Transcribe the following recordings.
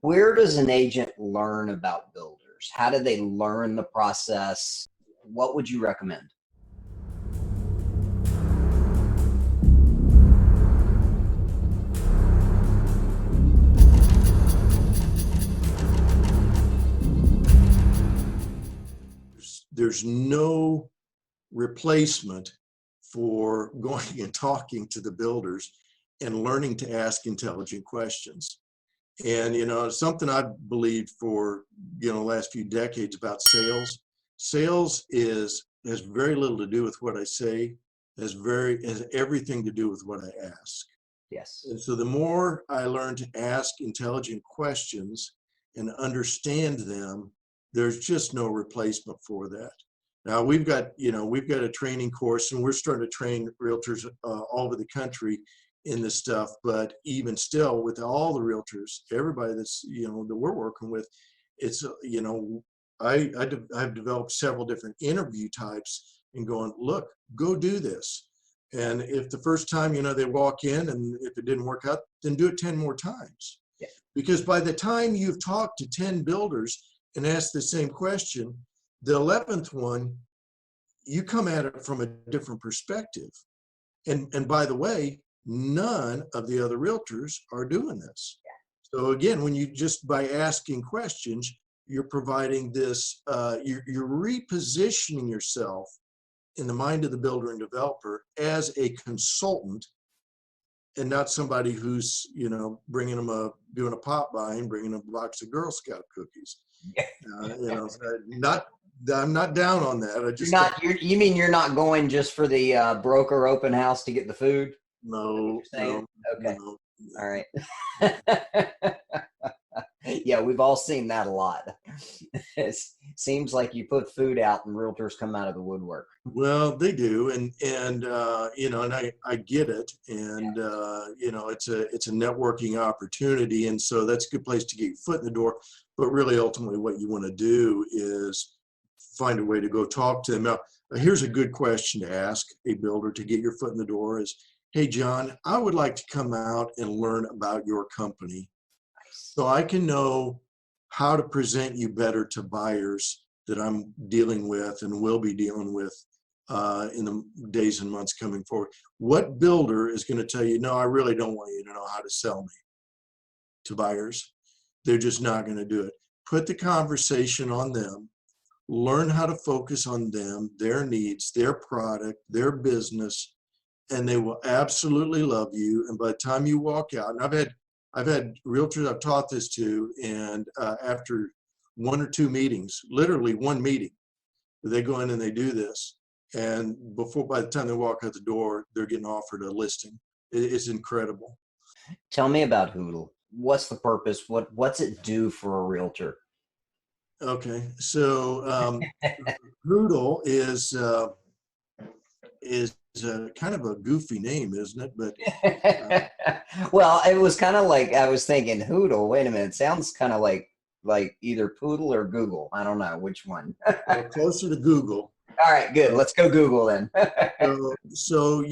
Where does an agent learn about builders? How do they learn the process? What would you recommend? There's no replacement for going and talking to the builders and learning to ask intelligent questions. And, something I've believed for, the last few decades about sales. Sales has very little to do with what I say, has everything to do with what I ask. Yes. And so the more I learn to ask intelligent questions and understand them, there's just no replacement for that. Now we've got a training course, and we're starting to train realtors all over the country in this stuff. But even still, with all the realtors, everybody that's, that we're working with, it's, I've developed several different interview types and going, look, go do this. And if the first time, they walk in and if it didn't work out, then do it 10 more times. Yeah. Because by the time you've talked to 10 builders and asked the same question, the 11th one, you come at it from a different perspective. And by the way, none of the other realtors are doing this. Yeah. So again, when you just by asking questions, you're providing this, you're repositioning yourself in the mind of the builder and developer as a consultant, and not somebody who's, bringing them doing a pop by and bringing them a box of Girl Scout cookies. I'm not down on that. I just you mean you're not going just for the broker open house to get the food? No. Okay. No. All right. Yeah, we've all seen that a lot. It seems like you put food out and realtors come out of the woodwork. Well, they do, and and I get it, and it's a networking opportunity, and so that's a good place to get your foot in the door. But really, ultimately, what you want to do is find a way to go talk to them. Now, here's a good question to ask a builder to get your foot in the door: is, hey, John, I would like to come out and learn about your company, so I can know how to present you better to buyers that I'm dealing with and will be dealing with in the days and months coming forward. What builder is going to tell you, no, I really don't want you to know how to sell me to buyers? They're just not going to do it. Put the conversation on them. Learn how to focus on them, their needs, their product, their business, and they will absolutely love you. And by the time you walk out, and I've had realtors I've taught this to, and after one or two meetings, literally one meeting, they go in and they do this, and by the time they walk out the door, they're getting offered a listing. It's incredible. Tell me about Hoodle. What's the purpose? What's it do for a realtor? Okay, so Hoodle is kind of a goofy name, isn't it? But well, it was kind of like, I was thinking Hoodle. Wait a minute, sounds kind of like either Poodle or Google. I don't know which one. Closer to Google. All right, good. Let's go Google then. So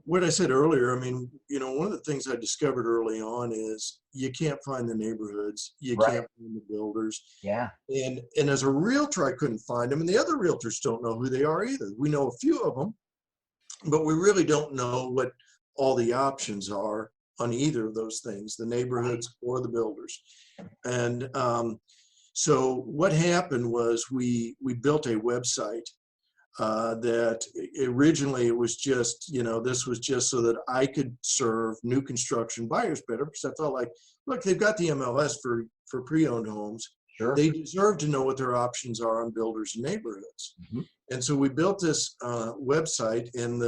what I said earlier, I mean, one of the things I discovered early on is you can't find the neighborhoods, you can't find the builders. Yeah. And as a realtor, I couldn't find them, and the other realtors don't know who they are either. We know a few of them, but we really don't know what all the options are on either of those things, the neighborhoods or the builders. And so what happened was we built a website that originally it was just, this was just so that I could serve new construction buyers better, because I felt like, look, they've got the MLS for pre-owned homes. Sure. They deserve to know what their options are on builders and neighborhoods. Mm-hmm. And so we built this website, and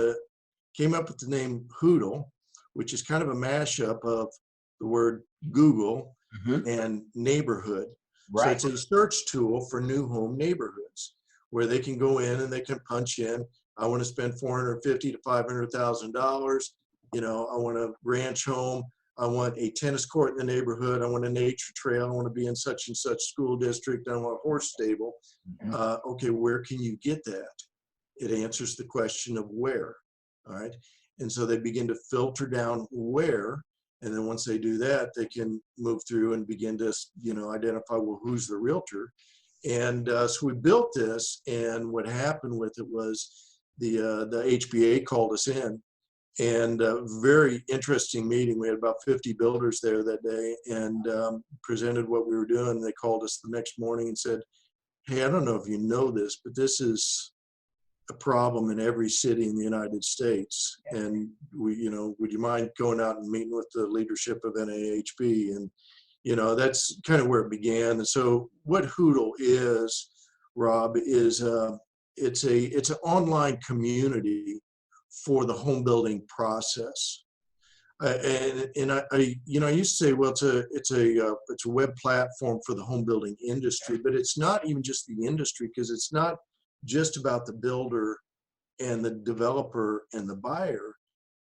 came up with the name Hoodle, which is kind of a mashup of the word Google and neighborhood. Right. So it's a search tool for new home neighborhoods, where they can go in and they can punch in, I want to spend $450,000 to $500,000. I want a ranch home. I want a tennis court in the neighborhood. I want a nature trail. I want to be in such and such school district. I want a horse stable. Okay, where can you get that? It answers the question of where. All right. And so they begin to filter down where, And then once they do that, they can move through and begin to, identify, well, who's the realtor. And so we built this, and what happened with it was the HBA called us in, and a very interesting meeting. We had about 50 builders there that day, and presented what we were doing. They called us the next morning and said, hey, I don't know if you know this, but this is a problem in every city in the United States. And would you mind going out and meeting with the leadership of NAHB? And, that's kind of where it began. And so what Hoodle is, Rob, is it's an online community for the home building process. I used to say, well, it's a web platform for the home building industry, but it's not even just the industry, because it's not just about the builder and the developer and the buyer.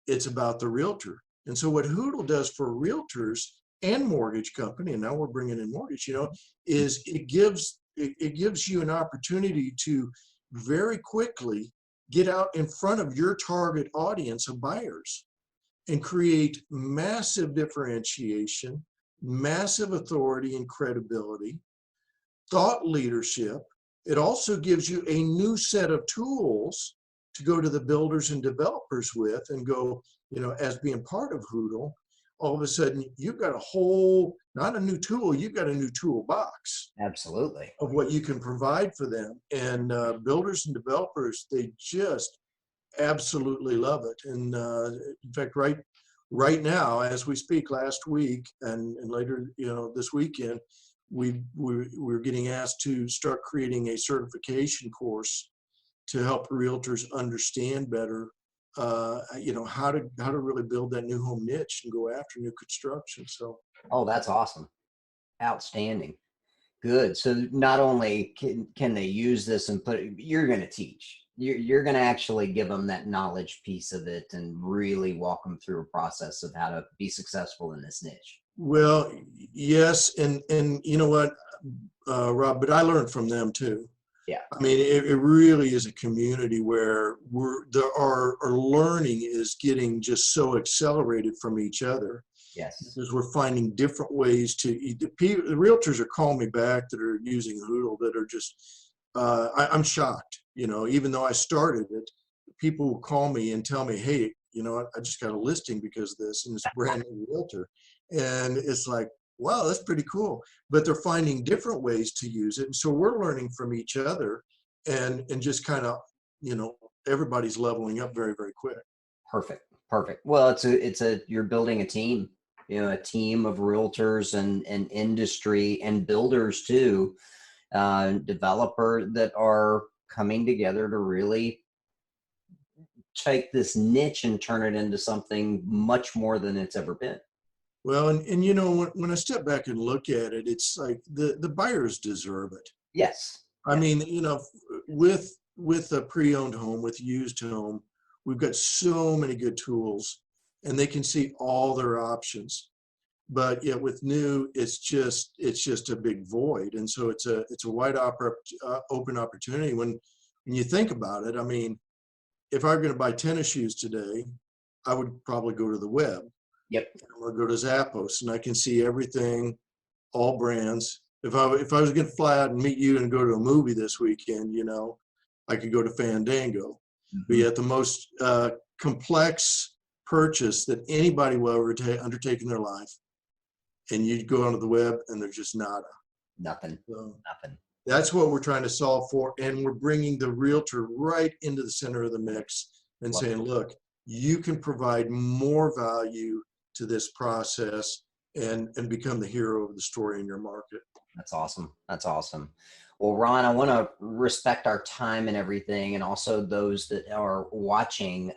It's about the realtor. And so what Hoodle does for realtors and mortgage company, and now we're bringing in mortgage, is it gives you an opportunity to very quickly get out in front of your target audience of buyers and create massive differentiation, massive authority and credibility, thought leadership. It also gives you a new set of tools to go to the builders and developers with and go, as being part of Hoodle, all of a sudden you've got a whole, not a new tool, you've got a new toolbox. Absolutely. Of what you can provide for them. And builders and developers, they just absolutely love it. And in fact, right now, as we speak, last week and later, this weekend, we're getting asked to start creating a certification course to help realtors understand better, how to really build that new home niche and go after new construction. So, Oh, that's awesome. Outstanding. Good. So not only can they use this and you're going to teach. You're going to actually give them that knowledge piece of it and really walk them through a process of how to be successful in this niche. well, yes, and you know what, Rob, but I learned from them too. Yeah. I mean, it really is a community where our learning is getting just so accelerated from each other, Yes. because we're finding different ways to. The realtors are calling me back that are using Hoodle that are just. I'm shocked. Even though I started it, people will call me and tell me, "Hey, I just got a listing because of this, and it's a brand new realtor," and it's like, wow, that's pretty cool. But they're finding different ways to use it. And so we're learning from each other, and just kind of, everybody's leveling up very, very quick. Perfect. Perfect. Well, you're building a team, a team of realtors and industry and builders too, developer that are coming together to really take this niche and turn it into something much more than it's ever been. Well, and when I step back and look at it, it's like the buyers deserve it. Yes. I mean, with a pre-owned home, with used home, we've got so many good tools, and they can see all their options. But yet with new, it's just a big void, and so it's a wide open opportunity. When you think about it, I mean, if I were going to buy tennis shoes today, I would probably go to the web. Yep. I'm going to go to Zappos, and I can see everything, all brands. If I was going to fly out and meet you and go to a movie this weekend, I could go to Fandango. Mm-hmm. But yet the most complex purchase that anybody will ever undertake in their life, and you go onto the web and there's just nada. Nothing. So Nothing. that's what we're trying to solve for, and we're bringing the realtor right into the center of the mix and saying, look, you can provide more value to this process and become the hero of the story in your market. That's awesome. That's awesome. Well, Ron, I want to respect our time and everything, and also those that are watching.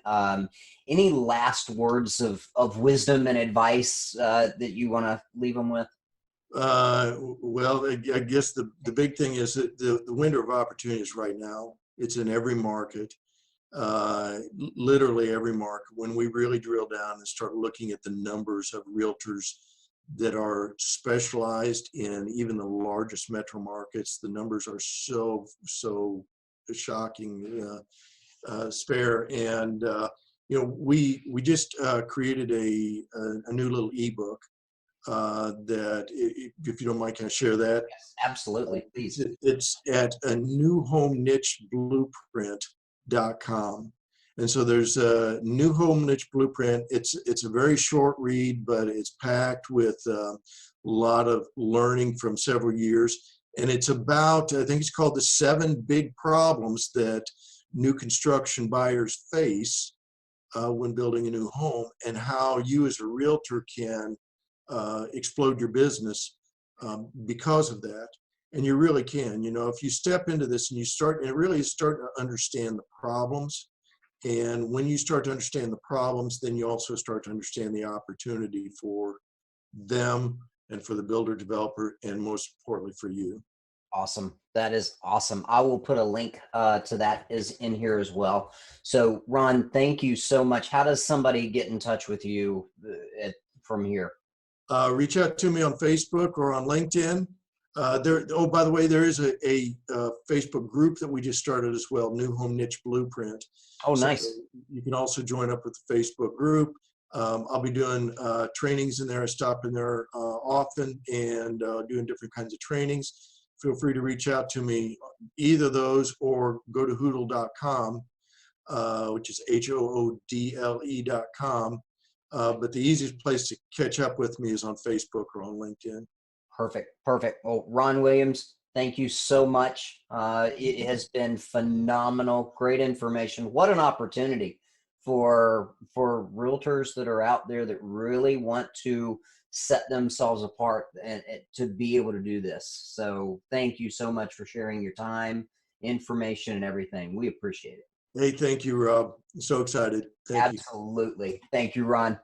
Any last words of wisdom and advice that you want to leave them with? Well, I guess the big thing is that the window of opportunity is right now. It's in every market, literally every market. When we really drill down and start looking at the numbers of realtors that are specialized in even the largest metro markets, the numbers are so shocking, spare. And we just created a new little ebook that if you don't mind, can I share that? Yes, absolutely. Please. It's at a new home niche blueprint.com. And so there's a new home niche blueprint. It's a very short read, but it's packed with a lot of learning from several years. And it's about, I think it's called the 7 big problems that new construction buyers face when building a new home, and how you as a realtor can explode your business because of that. And you really can, if you step into this and you start, and it really is starting to understand the problems. And when you start to understand the problems, then you also start to understand the opportunity for them and for the builder developer, and most importantly for you. Awesome. That is awesome. I will put a link to that is in here as well. So Ron, thank you so much. How does somebody get in touch with you from here? Reach out to me on Facebook or on LinkedIn. Oh, by the way, there is a Facebook group that we just started as well, New Home Niche Blueprint. Oh, So nice. you can also join up with the Facebook group. I'll be doing trainings in there. I stop in there often and doing different kinds of trainings. Feel free to reach out to me, either those, or go to hoodle.com, which is HOODLE.com. But the easiest place to catch up with me is on Facebook or on LinkedIn. Perfect. Perfect. Well, Ron Williams, thank you so much. It has been phenomenal. Great information. What an opportunity for realtors that are out there that really want to set themselves apart and to be able to do this. So thank you so much for sharing your time, information, and everything. We appreciate it. Hey, thank you, Rob. I'm so excited. Thank you. Absolutely. Thank you, Ron.